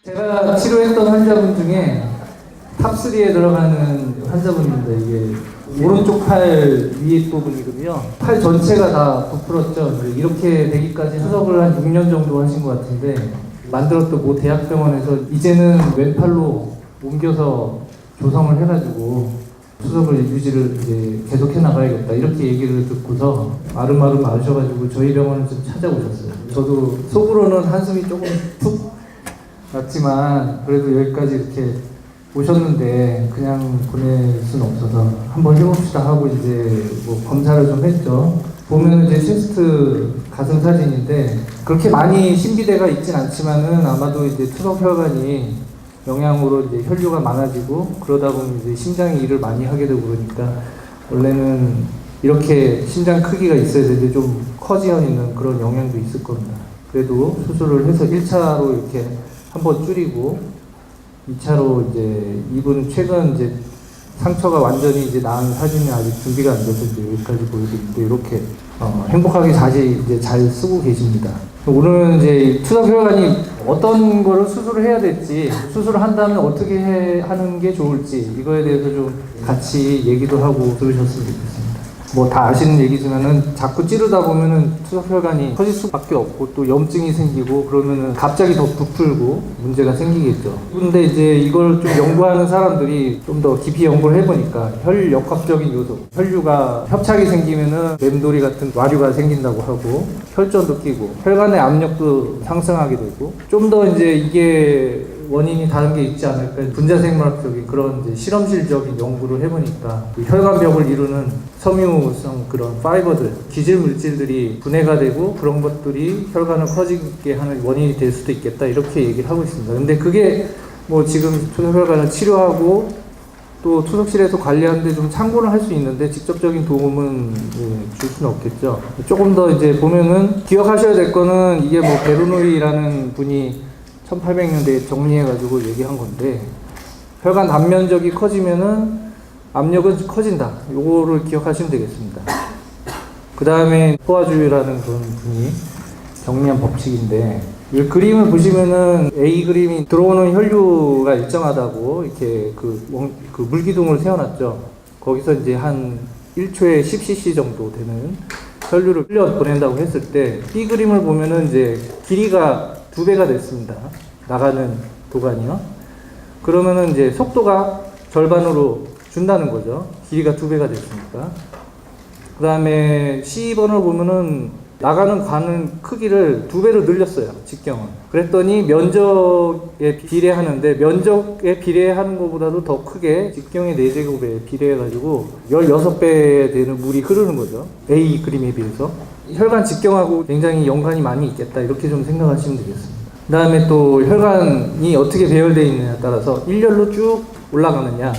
제가 치료했던 환자분 중에 탑3에 들어가는 환자분입니다. 이게 오른쪽 팔 위에 부분이거든요. 팔 전체가 다 부풀었죠. 이렇게 되기까지 수석을 한 6년 정도 하신 것 같은데, 만들었던 모 대학병원에서 이제는 왼팔로 옮겨서 조성을 해가지고 수석을 유지를 이제 계속해 나가야겠다, 이렇게 얘기를 듣고서 아름아름 아셔가지고 저희 병원을 좀 찾아오셨어요. 저도 속으로는 한숨이 조금 푹 났지만 그래도 여기까지 이렇게 오셨는데 그냥 보낼 수는 없어서 한번 해봅시다 하고 이제 뭐 검사를 좀 했죠. 보면 이제 체스트 가슴 사진인데 그렇게 많이 신비대가 있진 않지만은 아마도 이제 투석혈관이 영향으로 이제 혈류가 많아지고 그러다 보면 이제 심장이 일을 많이 하게 되고 그러니까 원래는 이렇게 심장 크기가 있어야 되는데 좀 커지어 있는 그런 영향도 있을 겁니다. 그래도 수술을 해서 1차로 이렇게 한번 줄이고 2차로 이제 이분 최근 이제 상처가 완전히 이제 나은 사진이 아직 준비가 안 돼서 이제 여기까지 보여드리는데 이렇게 행복하게 다시 이제 잘 쓰고 계십니다. 오늘은 이제 투석혈관이 어떤 거를 수술을 해야 될지, 수술을 한다면 어떻게 하는 게 좋을지 이거에 대해서 좀 같이 얘기도 하고 들으셨으면 좋겠습니다. 뭐 다 아시는 얘기지만은 자꾸 찌르다 보면은 투석혈관이 커질 수밖에 없고 또 염증이 생기고 그러면은 갑자기 더 부풀고 문제가 생기겠죠. 근데 이제 이걸 좀 연구하는 사람들이 좀 더 깊이 연구를 해보니까 혈역학적인 요소, 혈류가 협착이 생기면은 맴돌이 같은 와류가 생긴다고 하고 혈전도 끼고 혈관의 압력도 상승하게 되고 좀 더 이제 이게 원인이 다른 게 있지 않을까, 분자생물학적인 그런 이제 실험실적인 연구를 해보니까 혈관벽을 이루는 섬유성 그런 파이버들, 기질 물질들이 분해가 되고 그런 것들이 혈관을 커지게 하는 원인이 될 수도 있겠다, 이렇게 얘기를 하고 있습니다. 근데 그게 뭐 지금 투석혈관을 치료하고 또 투석실에서 관리하는데 좀 참고를 할 수 있는데 직접적인 도움은 줄 수는 없겠죠. 조금 더 이제 보면은 기억하셔야 될 거는 이게 뭐 베르노이라는 분이 1800년대에 정리해가지고 얘기한 건데 혈관 단면적이 커지면은 압력은 커진다. 요거를 기억하시면 되겠습니다. 그 다음에 포아주유라는 그런 분이 정리한 법칙인데 이 그림을 보시면은 A 그림이 들어오는 혈류가 일정하다고 이렇게 그 물기둥을 세워놨죠. 거기서 이제 한 1초에 10cc 정도 되는 혈류를 흘려 보낸다고 했을 때 B 그림을 보면은 이제 길이가 2배가 됐습니다. 나가는 도관이요. 그러면은 이제 속도가 절반으로 준다는 거죠. 길이가 2배가 됐으니까. 그 다음에 C번을 보면은 나가는 관은 크기를 2배로 늘렸어요. 직경은. 그랬더니 면적에 비례하는데 면적에 비례하는 것보다도 더 크게 직경의 4제곱에 비례해가지고 16배 되는 물이 흐르는 거죠. A 그림에 비해서. 혈관 직경하고 굉장히 연관이 많이 있겠다, 이렇게 좀 생각하시면 되겠습니다. 그 다음에 또 혈관이 어떻게 배열되어 있느냐에 따라서 일렬로 쭉 올라가느냐,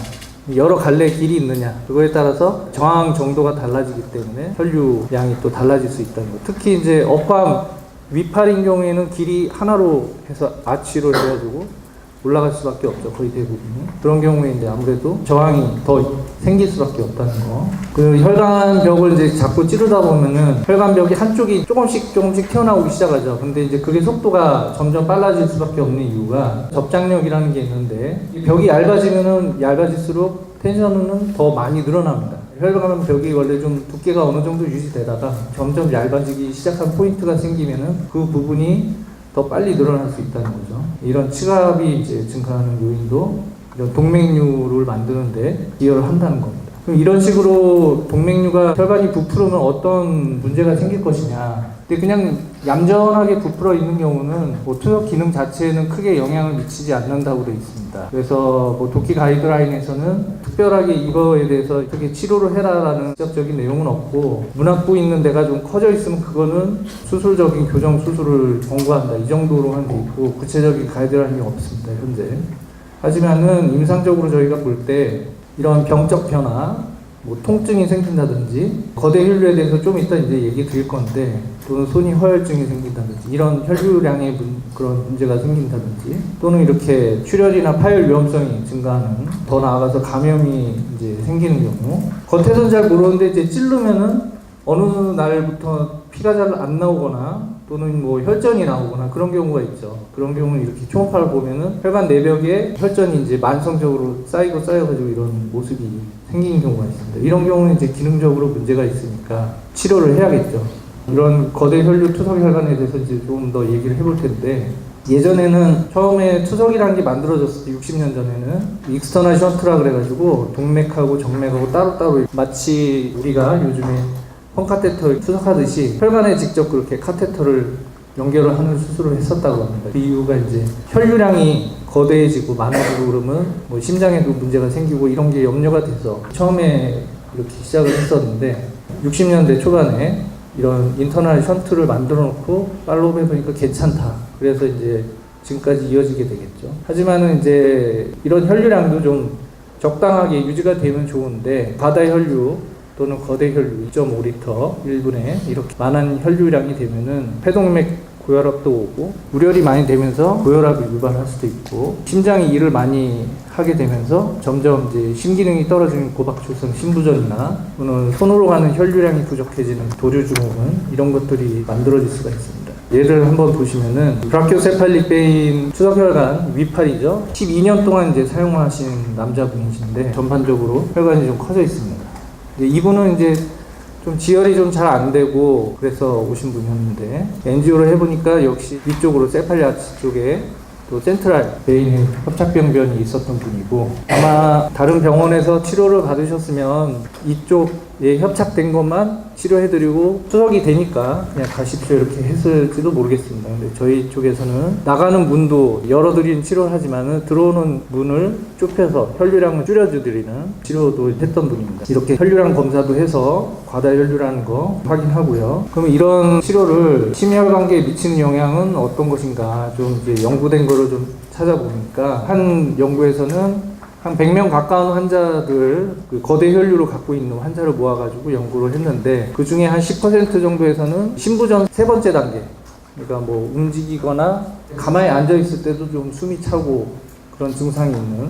여러 갈래 길이 있느냐, 그거에 따라서 저항 정도가 달라지기 때문에 혈류량이 또 달라질 수 있다는 거. 특히 이제 어밤 위팔인 경우에는 길이 하나로 해서 아치로 해가지고 올라갈 수밖에 없죠. 거의 대부분이. 그런 경우에 이제 아무래도 저항이 더 생길 수밖에 없다는 거. 그 혈관벽을 이제 자꾸 찌르다 보면은 혈관벽이 한쪽이 조금씩 튀어나오기 시작하죠. 근데 이제 그게 속도가 점점 빨라질 수밖에 없는 이유가 접착력이라는 게 있는데 이 벽이 얇아지면은 얇아질수록 텐션은 더 많이 늘어납니다. 혈관벽이 원래 좀 두께가 어느 정도 유지되다가 점점 얇아지기 시작한 포인트가 생기면은 그 부분이 더 빨리 늘어날 수 있다는 거죠. 이런 치갑이 이제 증가하는 요인도 이런 동맥류를 만드는데 기여를 한다는 겁니다. 그럼 이런 식으로 동맥류가 혈관이 부풀으면 어떤 문제가 생길 것이냐. 근데 그냥 얌전하게 부풀어 있는 경우는 뭐 투석 기능 자체에는 크게 영향을 미치지 않는다고 되어 있습니다. 그래서 뭐 도끼 가이드라인에서는 특별하게 이거에 대해서 어떻게 치료를 해라라는 직접적인 내용은 없고 문학부 있는 데가 좀 커져 있으면 그거는 수술적인 교정 수술을 권고한다, 이 정도로만 돼 있고 구체적인 가이드라인이 없습니다, 현재. 하지만은 임상적으로 저희가 볼 때 이런 병적 변화, 뭐 통증이 생긴다든지 거대 혈류에 대해서 좀 이따 이제 얘기 드릴 건데 또는 손이 허혈증이 생긴다든지 이런 혈류량의 그런 문제가 생긴다든지 또는 이렇게 출혈이나 파열 위험성이 증가하는, 더 나아가서 감염이 이제 생기는 경우 겉에서는 잘 모르는데 이제 찌르면은 어느 날부터 피가 잘 안 나오거나 또는 뭐 혈전이 나오거나 그런 경우가 있죠. 그런 경우는 이렇게 초음파를 보면은 혈관 내벽에 혈전이 이제 만성적으로 쌓여가지고 이런 모습이 생기는 경우가 있습니다. 이런 경우는 이제 기능적으로 문제가 있으니까 치료를 해야겠죠. 이런 거대 혈류 투석 혈관에 대해서 이제 좀 더 얘기를 해볼 텐데, 예전에는 처음에 투석이라는 게 만들어졌을 때 60년 전에는 익스터널 션트라 그래가지고 동맥하고 정맥하고 따로따로 마치 우리가 요즘에 펌카테터 투석하듯이 혈관에 직접 그렇게 카테터를 연결을 하는 수술을 했었다고 합니다. 그 이유가 이제 혈류량이 거대해지고 많아지고 그러면 뭐 심장에도 문제가 생기고 이런 게 염려가 돼서 처음에 이렇게 시작을 했었는데, 60년대 초반에 이런 인터널 션트를 만들어 놓고 팔로우 해보니까 괜찮다. 그래서 이제 지금까지 이어지게 되겠죠. 하지만은 이제 이런 혈류량도 좀 적당하게 유지가 되면 좋은데, 바다 혈류 또는 거대 혈류 2.5리터 1분에 이렇게 많은 혈류량이 되면은 폐동맥 고혈압도 오고, 우려이 많이 되면서 고혈압을 유발할 수도 있고, 심장이 일을 많이 하게 되면서 점점 이제 심기능이 떨어지는 고박출성 심부전이나 또는 손으로 가는 혈류량이 부족해지는 도류증후군, 이런 것들이 만들어질 수가 있습니다. 예를 한번 보시면은 브라키오세팔릭 베인 투석혈관 위팔이죠. 12년 동안 이제 사용하신 남자분이신데 전반적으로 혈관이 좀 커져 있습니다. 이분은 이제 좀 지혈이 좀 잘 안 되고 그래서 오신 분이었는데, 엔지오를 해보니까 역시 위쪽으로 세팔리아치 쪽에 또 센트럴 베인의 협착병변이 있었던 분이고, 아마 다른 병원에서 치료를 받으셨으면 이쪽에 협착된 것만 치료해드리고 투석이 되니까 그냥 가십시오 이렇게 했을지도 모르겠습니다. 근데 저희 쪽에서는 나가는 문도 열어드리는 치료를 하지만은 들어오는 문을 좁혀서 혈류량을 줄여드리는 치료도 했던 분입니다. 이렇게 혈류량 검사도 해서 과다혈류라는 거 확인하고요. 그럼 이런 치료를 심혈관계에 미치는 영향은 어떤 것인가 좀 이제 연구된 거를 좀 찾아보니까, 한 연구에서는 한 100명 가까운 환자들, 그 거대 혈류를 갖고 있는 환자를 모아가지고 연구를 했는데, 그 중에 한 10% 정도에서는 심부전 세 번째 단계, 그러니까 뭐 움직이거나 가만히 앉아있을 때도 좀 숨이 차고 그런 증상이 있는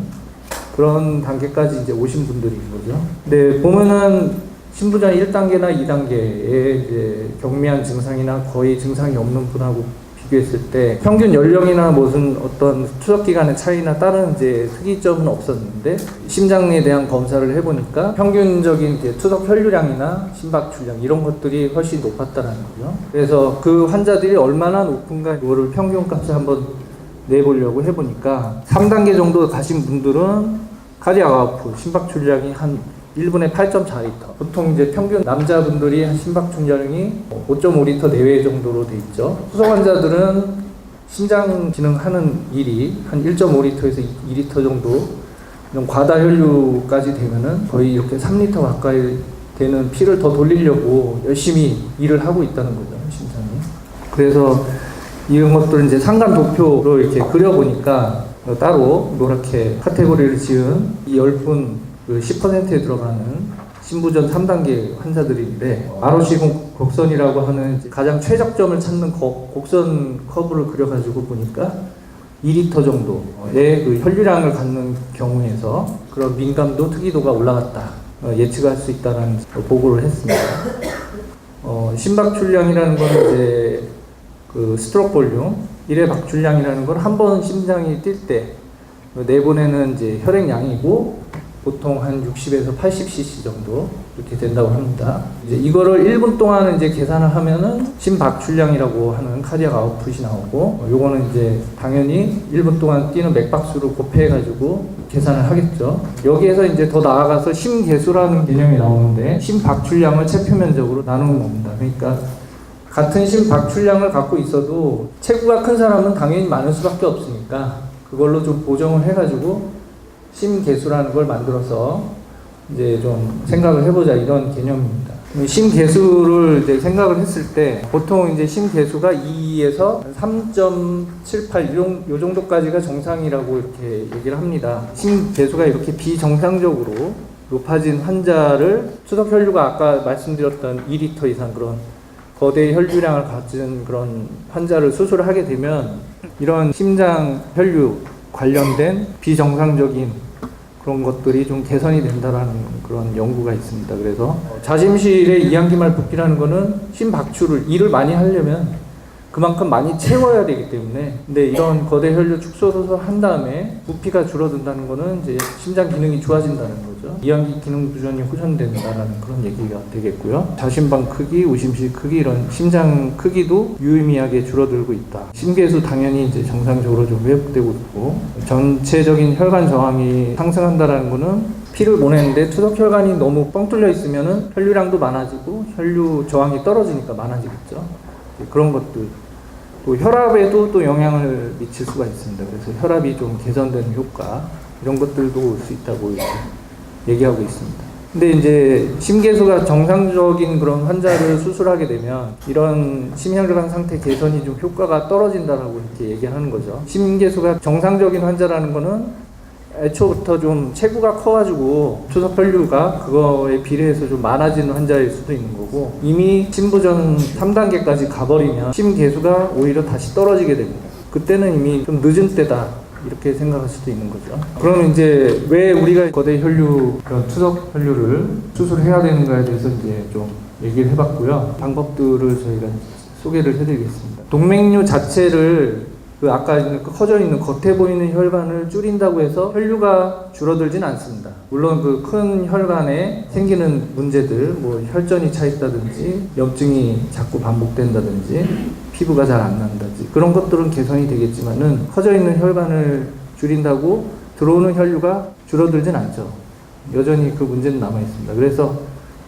그런 단계까지 이제 오신 분들인 거죠. 근데 보면은 심부전 1단계나 2단계에 이제 경미한 증상이나 거의 증상이 없는 분하고 비교했을 때 평균 연령이나 무슨 어떤 투석 기간의 차이나 다른 이제 특이점은 없었는데, 심장에 대한 검사를 해보니까 평균적인 이제 투석 혈류량이나 심박출량 이런 것들이 훨씬 높았다는 거죠. 그래서 그 환자들이 얼마나 높은가 이거를 평균값을 한번 내보려고 해보니까 3단계 정도 가신 분들은 카디악 아웃풋 심박출량이 한 1분에 8.4리터. 보통 이제 평균 남자분들이 한 심박출량이 5.5리터 내외 정도로 돼 있죠. 투석 환자들은 심장 기능하는 일이 한 1.5리터에서 2리터 정도, 이런 과다혈류까지 되면은 거의 이렇게 3리터 가까이 되는 피를 더 돌리려고 열심히 일을 하고 있다는 거죠, 심장이. 그래서 이런 것들을 이제 상간 도표로 이렇게 그려보니까 따로 노랗게 카테고리를 지은 이 10분 그 10%에 들어가는 심부전 3단계 환자들인데, ROC 곡선이라고 하는 가장 최적점을 찾는 곡선 커브를 그려가지고 보니까 2리터 정도의 그 혈류량을 갖는 경우에서 그런 민감도 특이도가 올라갔다 예측할 수 있다는 보고를 했습니다. 심박출량이라는 건 이제 그 스트로크 볼륨, 1회 박출량이라는 건 한 번 심장이 뛸 때 내보내는 이제 혈액량이고, 보통 한 60에서 80cc 정도 이렇게 된다고 합니다. 이제 이거를 1분 동안 이제 계산을 하면은 심박출량이라고 하는 카디악 아웃풋이 나오고, 요거는 이제 당연히 1분 동안 뛰는 맥박수를 곱해가지고 계산을 하겠죠. 여기에서 이제 더 나아가서 심계수라는 개념이 나오는데, 심박출량을 체표면적으로 나누는 겁니다. 그러니까 같은 심박출량을 갖고 있어도 체구가 큰 사람은 당연히 많을 수밖에 없으니까 그걸로 좀 보정을 해가지고 심계수라는 걸 만들어서 이제 좀 생각을 해보자, 이런 개념입니다. 심계수를 이제 생각을 했을 때 보통 이제 심계수가 2에서 3.78 요 정도까지가 정상이라고 이렇게 얘기를 합니다. 심계수가 이렇게 비정상적으로 높아진 환자를 투석 혈류가 아까 말씀드렸던 2리터 이상 그런 거대 혈류량을 가진 그런 환자를 수술을 하게 되면 이런 심장 혈류 관련된 비정상적인 그런 것들이 좀 개선이 된다라는 그런 연구가 있습니다. 그래서 자심실의 이항기말 붓기라는 거는 심박출을 일을 많이 하려면 그만큼 많이 채워야 되기 때문에, 근데 이런 거대 혈류 축소를 한 다음에 부피가 줄어든다는 거는 이제 심장 기능이 좋아진다는 거죠. 이완기 기능 부전이 호전된다라는 그런 얘기가 되겠고요. 자심방 크기, 우심실 크기, 이런 심장 크기도 유의미하게 줄어들고 있다. 심계수 당연히 이제 정상적으로 좀 회복되고 있고, 전체적인 혈관 저항이 상승한다라는 거는 피를 보내는데 투석혈관이 너무 뻥 뚫려 있으면은 혈류량도 많아지고 혈류 저항이 떨어지니까 많아지겠죠. 그런 것들, 또 혈압에도 또 영향을 미칠 수가 있습니다. 그래서 혈압이 좀 개선되는 효과, 이런 것들도 올 수 있다고 이렇게 얘기하고 있습니다. 근데 이제 심계수가 정상적인 그런 환자를 수술하게 되면 이런 심혈관 상태 개선이 좀 효과가 떨어진다라고 이렇게 얘기하는 거죠. 심계수가 정상적인 환자라는 거는 애초부터 좀 체구가 커가지고 투석 혈류가 그거에 비례해서 좀 많아지는 환자일 수도 있는 거고, 이미 심부전 3단계까지 가버리면 심계수가 오히려 다시 떨어지게 됩니다. 그때는 이미 좀 늦은 때다, 이렇게 생각할 수도 있는 거죠. 그러면 이제 왜 우리가 거대 혈류, 투석 혈류를 수술해야 되는가에 대해서 이제 좀 얘기를 해봤고요. 방법들을 저희가 소개를 해드리겠습니다. 동맥류 자체를 아까 커져 있는 겉에 보이는 혈관을 줄인다고 해서 혈류가 줄어들진 않습니다. 물론 그 큰 혈관에 생기는 문제들, 뭐 혈전이 차 있다든지, 염증이 자꾸 반복된다든지, 피부가 잘 안 난다든지, 그런 것들은 개선이 되겠지만은 커져 있는 혈관을 줄인다고 들어오는 혈류가 줄어들진 않죠. 여전히 그 문제는 남아 있습니다. 그래서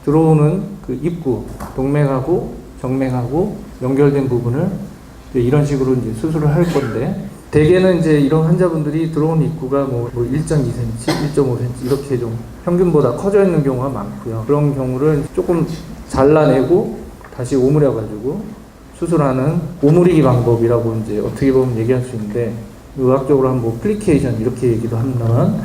들어오는 그 입구, 동맥하고 정맥하고 연결된 부분을 이런 식으로 이제 수술을 할 건데, 대개는 이제 이런 환자분들이 들어오는 입구가 뭐 1.2cm, 1.5cm 이렇게 좀 평균보다 커져 있는 경우가 많고요. 그런 경우를 조금 잘라내고 다시 오므려가지고 수술하는 오므리기 방법이라고 이제 어떻게 보면 얘기할 수 있는데, 의학적으로 하면 뭐 플리케이션 이렇게 얘기도 합니다만,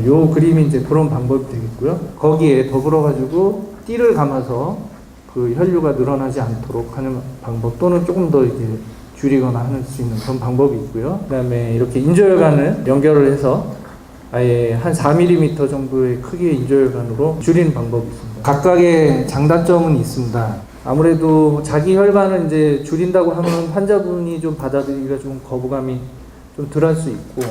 요 그림이 이제 그런 방법이 되겠고요. 거기에 더불어가지고 띠를 감아서 그 혈류가 늘어나지 않도록 하는 방법, 또는 조금 더 이렇게 줄이거나 할 수 있는 그런 방법이 있고요. 그 다음에 이렇게 인조혈관을 연결을 해서 아예 한 4mm 정도의 크기의 인조혈관으로 줄이는 방법이 있습니다. 각각의 장단점은 있습니다. 아무래도 자기 혈관을 이제 줄인다고 하면 환자분이 좀 받아들이기가 좀 거부감이 좀 덜할 수 있고,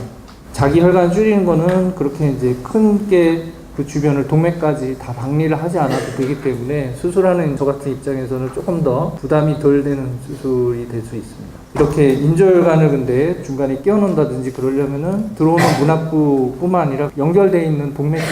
자기 혈관 줄이는 거는 그렇게 이제 큰 게 그 주변을 동맥까지 다 박리를 하지 않아도 되기 때문에 수술하는 저 같은 입장에서는 조금 더 부담이 덜 되는 수술이 될 수 있습니다. 이렇게 인조혈관을 근데 중간에 끼워 넣는다든지 그러려면은 들어오는 문합부뿐만 아니라 연결되어 있는 동맥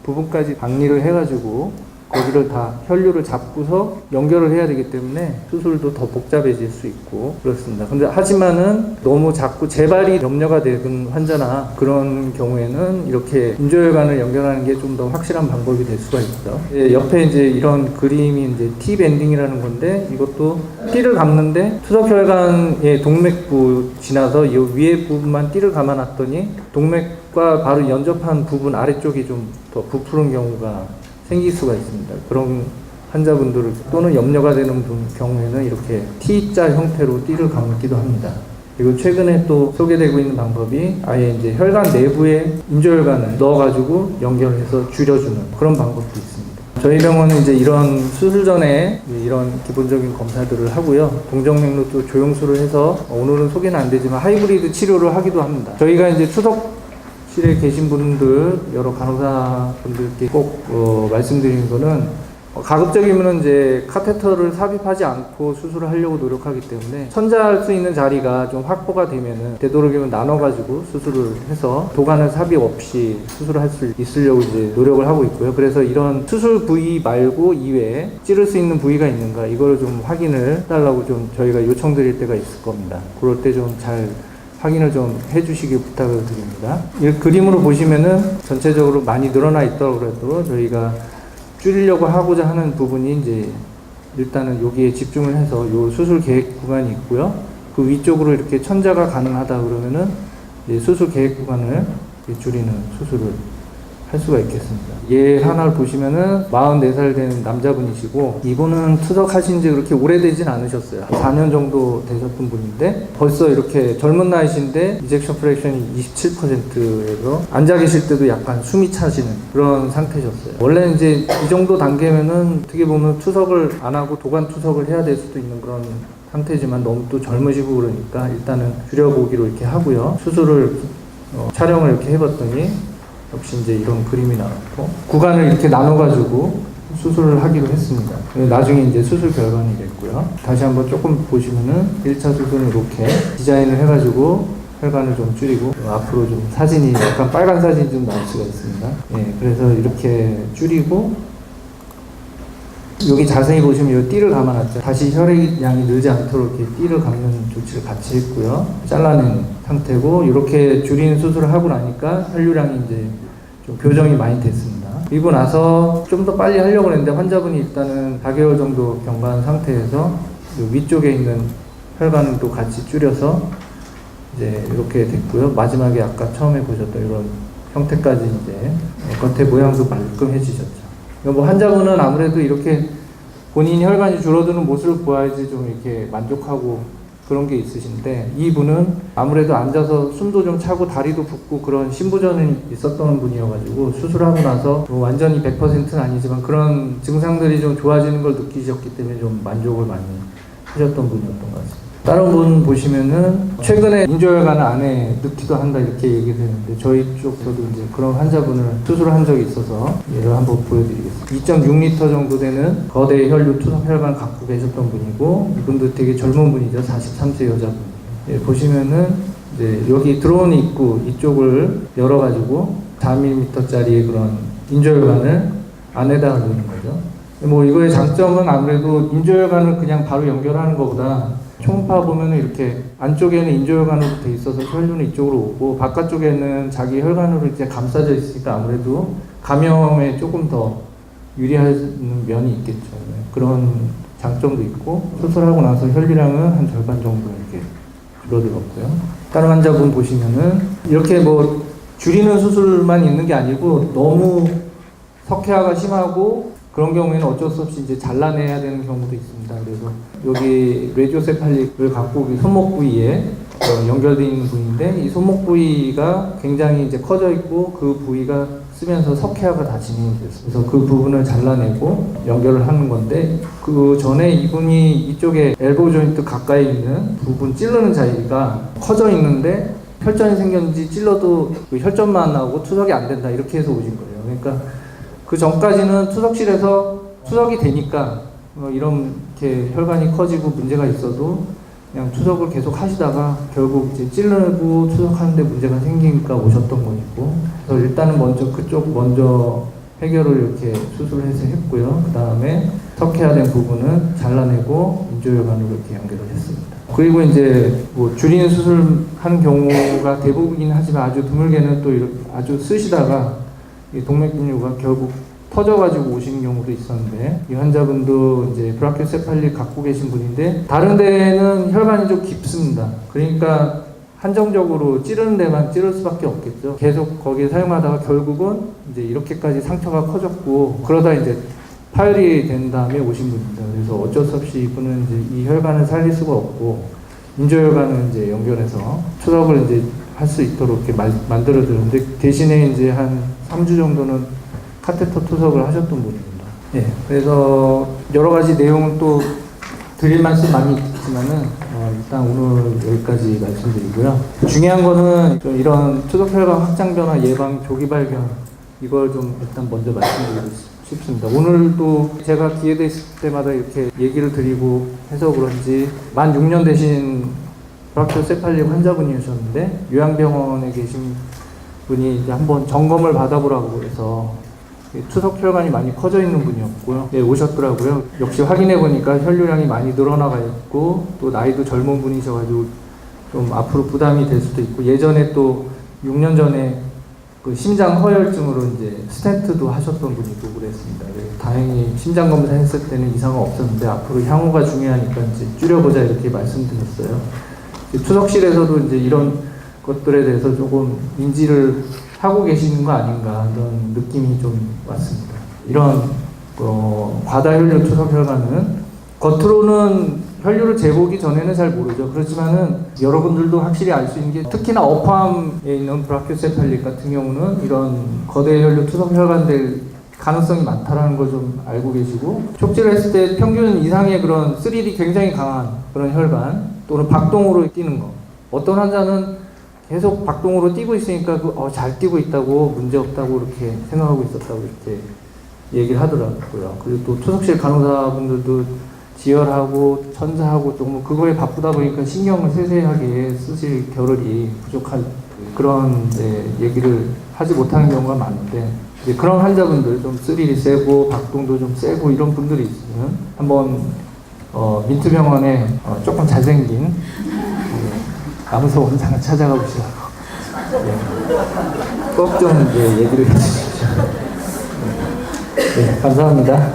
부분까지 박리를 해가지고 거기를 다 혈류를 잡고서 연결을 해야 되기 때문에 수술도 더 복잡해질 수 있고 그렇습니다. 근데 하지만은 너무 자꾸 재발이 염려가 되는 환자나 그런 경우에는 이렇게 인조혈관을 연결하는 게 좀 더 확실한 방법이 될 수가 있죠. 옆에 이제 이런 그림이 이제 T밴딩이라는 건데, 이것도 띠를 감는데 투석혈관의 동맥부 지나서 이 위에 부분만 띠를 감아놨더니 동맥과 바로 연접한 부분 아래쪽이 좀 더 부푸른 경우가 생길 수가 있습니다. 그런 환자분들 또는 염려가 되는 경우에는 이렇게 T자 형태로 띠를 감기도 합니다. 그리고 최근에 또 소개되고 있는 방법이 아예 이제 혈관 내부에 인조혈관을 넣어가지고 연결해서 줄여주는 그런 방법도 있습니다. 저희 병원은 이제 이런 수술 전에 이런 기본적인 검사들을 하고요. 동정맥류도 조영수를 해서 오늘은 소개는 안 되지만 하이브리드 치료를 하기도 합니다. 저희가 이제 실에 계신 분들, 여러 간호사분들께 꼭 말씀드리는 거는, 가급적이면 이제 카테터를 삽입하지 않고 수술을 하려고 노력하기 때문에 천자할 수 있는 자리가 좀 확보가 되면은 되도록이면 나눠가지고 수술을 해서 도관을 삽입 없이 수술을 할 수 있으려고 이제 노력을 하고 있고요. 그래서 이런 수술 부위 말고 이외에 찌를 수 있는 부위가 있는가, 이거를 좀 확인을 해달라고 좀 저희가 요청드릴 때가 있을 겁니다. 그럴 때 좀 잘 확인을 좀 해주시길 부탁을 드립니다. 이 그림으로 보시면은 전체적으로 많이 늘어나 있다고 그래도 저희가 줄이려고 하고자 하는 부분이 이제 일단은 여기에 집중을 해서 요 수술 계획 구간이 있고요. 그 위쪽으로 이렇게 천자가 가능하다 그러면은 이제 수술 계획 구간을 줄이는 수술을 할 수가 있겠습니다. 얘 하나를 보시면은 44살 된 남자분이시고, 이분은 투석하신 지 그렇게 오래되진 않으셨어요. 4년 정도 되셨던 분인데 벌써 이렇게 젊은 나이신데 이젝션 프랙션이 27%에서 앉아 계실 때도 약간 숨이 차시는 그런 상태셨어요. 원래 이제 이 정도 단계면은 어떻게 보면 투석을 안 하고 도관 투석을 해야 될 수도 있는 그런 상태지만 너무 또 젊으시고 그러니까 일단은 줄여보기로 이렇게 하고요. 수술을 촬영을 이렇게 해봤더니 역시 이제 이런 그림이 나왔고 구간을 이렇게 나눠가지고 수술을 하기로 했습니다. 나중에 이제 수술 결과는 이랬고요. 다시 한번 조금 보시면은 1차 수술은 이렇게 디자인을 해가지고 혈관을 좀 줄이고 앞으로 좀 사진이 약간 빨간 사진이 좀 나올 수가 있습니다. 예, 그래서 이렇게 줄이고 여기 자세히 보시면 이 띠를 감아놨죠. 다시 혈액량이 늘지 않도록 이렇게 띠를 감는 조치를 같이 했고요. 잘라낸 상태고 이렇게 줄이는 수술을 하고 나니까 혈류량이 이제 좀 교정이 많이 됐습니다. 그리고 나서 좀 더 빨리 하려고 했는데 환자분이 일단은 4개월 정도 경과한 상태에서 위쪽에 있는 혈관을 또 같이 줄여서 이제 이렇게 됐고요. 마지막에 아까 처음에 보셨던 이런 형태까지 이제 겉에 모양도 말끔해지셨죠. 뭐 환자분은 아무래도 이렇게 본인 혈관이 줄어드는 모습을 보아야지 좀 이렇게 만족하고 그런 게 있으신데 이분은 아무래도 앉아서 숨도 좀 차고 다리도 붓고 그런 신부전이 있었던 분이어가지고 수술하고 나서 뭐 완전히 100%는 아니지만 그런 증상들이 좀 좋아지는 걸 느끼셨기 때문에 좀 만족을 많이 하셨던 분이었던 것 같습니다. 다른 분 보시면은 최근에 인조혈관을 안에 넣기도 한다 이렇게 얘기를 했는데 저희 쪽에서도 이제 그런 환자분을 수술한 적이 있어서 얘를 한번 보여드리겠습니다. 2.6L 정도 되는 거대 혈류 투석 혈관 갖고 계셨던 분이고 이분도 되게 젊은 분이죠. 43세 여자분. 예, 보시면은 이제 여기 들어오는 입구 이쪽을 열어가지고 4mm짜리의 그런 인조혈관을 안에다가 넣는 거죠. 뭐 이거의 장점은 아무래도 인조혈관을 그냥 바로 연결하는 것보다 초음파 보면은 이렇게 안쪽에는 인조혈관으로 돼 있어서 혈류는 이쪽으로 오고 바깥쪽에는 자기 혈관으로 이제 감싸져 있으니까 아무래도 감염에 조금 더 유리한 면이 있겠죠. 그런 장점도 있고 수술하고 나서 혈류량은 한 절반 정도 이렇게 줄어들었고요. 다른 환자분 보시면은 이렇게 뭐 줄이는 수술만 있는 게 아니고 너무 석회화가 심하고 그런 경우에는 어쩔 수 없이 이제 잘라내야 되는 경우도 있습니다. 그래서 여기 레디오세팔릭을 갖고 손목 부위에 연결되어 있는 부위인데 이 손목 부위가 굉장히 이제 커져 있고 그 부위가 쓰면서 석회화가 다 진행이 됐어요. 그래서 그 부분을 잘라내고 연결을 하는 건데 그 전에 이분이 이쪽에 엘보우 조인트 가까이 있는 부분 찌르는 자리가 커져 있는데 혈전이 생겼는지 찔러도 그 혈전만 나오고 투석이 안 된다 이렇게 해서 오신 거예요. 그러니까 그 전까지는 투석실에서 투석이 되니까 이렇게 혈관이 커지고 문제가 있어도 그냥 투석을 계속 하시다가 결국 이제 찌르고 투석하는데 문제가 생기니까 오셨던 거고 그래서 일단은 먼저 그쪽 먼저 해결을 이렇게 수술을 해서 했고요. 그 다음에 석회화된 부분은 잘라내고 인조혈관으로 이렇게 연결을 했습니다. 그리고 이제 뭐 줄이는 수술하는 경우가 대부분이긴 하지만 아주 드물게는 또 이렇게 아주 쓰시다가 이 동맥균류가 결국 터져가지고 오신 경우도 있었는데 이 환자분도 이제 브라키오세팔리 갖고 계신 분인데 다른 데는 혈관이 좀 깊습니다. 그러니까 한정적으로 찌르는 데만 찌를 수밖에 없겠죠. 계속 거기에 사용하다가 결국은 이제 이렇게까지 상처가 커졌고 그러다 이제 파열이 된 다음에 오신 분입니다. 그래서 어쩔 수 없이 이분은 이제 이 혈관을 살릴 수가 없고 인조혈관을 이제 연결해서 투석을 이제 할 수 있도록 이렇게 만들어 드렸는데 대신에 이제 한 3주 정도는 카테터 투석을 하셨던 분입니다. 예, 그래서 여러 가지 내용은 또 드릴 말씀 많이 있지만은 일단 오늘 여기까지 말씀드리고요. 중요한 거는 좀 이런 투석혈관 확장 변화 예방 조기 발견 이걸 좀 일단 먼저 말씀드리고 싶습니다. 오늘도 제가 기회 됐을 때마다 이렇게 얘기를 드리고 해서 그런지 만 6년 되신 브라키오세팔릭 환자분이셨는데 요양병원에 계신 분이 이제 한번 점검을 받아보라고 해서 투석혈관이 많이 커져 있는 분이었고요. 네, 오셨더라고요. 역시 확인해 보니까 혈류량이 많이 늘어나가 있고 또 나이도 젊은 분이셔가지고 좀 앞으로 부담이 될 수도 있고 예전에 또 6년 전에 그 심장 허혈증으로 이제 스텐트도 하셨던 분이고 그랬습니다. 다행히 심장 검사했을 때는 이상은 없었는데 앞으로 향후가 중요하니까 이제 줄여보자 이렇게 말씀드렸어요. 투석실에서도 이제 이런 것들에 대해서 조금 인지를 하고 계시는 거 아닌가 이런 느낌이 좀 왔습니다. 이런 과다혈류 투석혈관은 겉으로는 혈류를 재보기 전에는 잘 모르죠. 그렇지만은 여러분들도 확실히 알 수 있는 게 특히나 어파암에 있는 브라키오세팔릭 같은 경우는 이런 거대 혈류 투석혈관들 가능성이 많다라는 걸 좀 알고 계시고, 촉지를 했을 때 평균 이상의 그런 스릴이 굉장히 강한 그런 혈관 또는 박동으로 뛰는 거. 어떤 환자는 계속 박동으로 뛰고 있으니까 잘 뛰고 있다고 문제 없다고 이렇게 생각하고 있었다고 이렇게 얘기를 하더라고요. 그리고 또 초석실 간호사분들도 지혈하고 천사하고 조금 그거에 바쁘다 보니까 신경을 세세하게 쓰실 겨를이 부족한 그런 얘기를 하지 못하는 경우가 많은데, 이제 그런 환자분들 좀 스릴이 세고 박동도 좀 세고 이런 분들이 있으면 한번 민트병원에 조금 잘생긴 남서 원장을 찾아가 보시라고 꼭 좀 얘기를 해주십시오. 네, 감사합니다.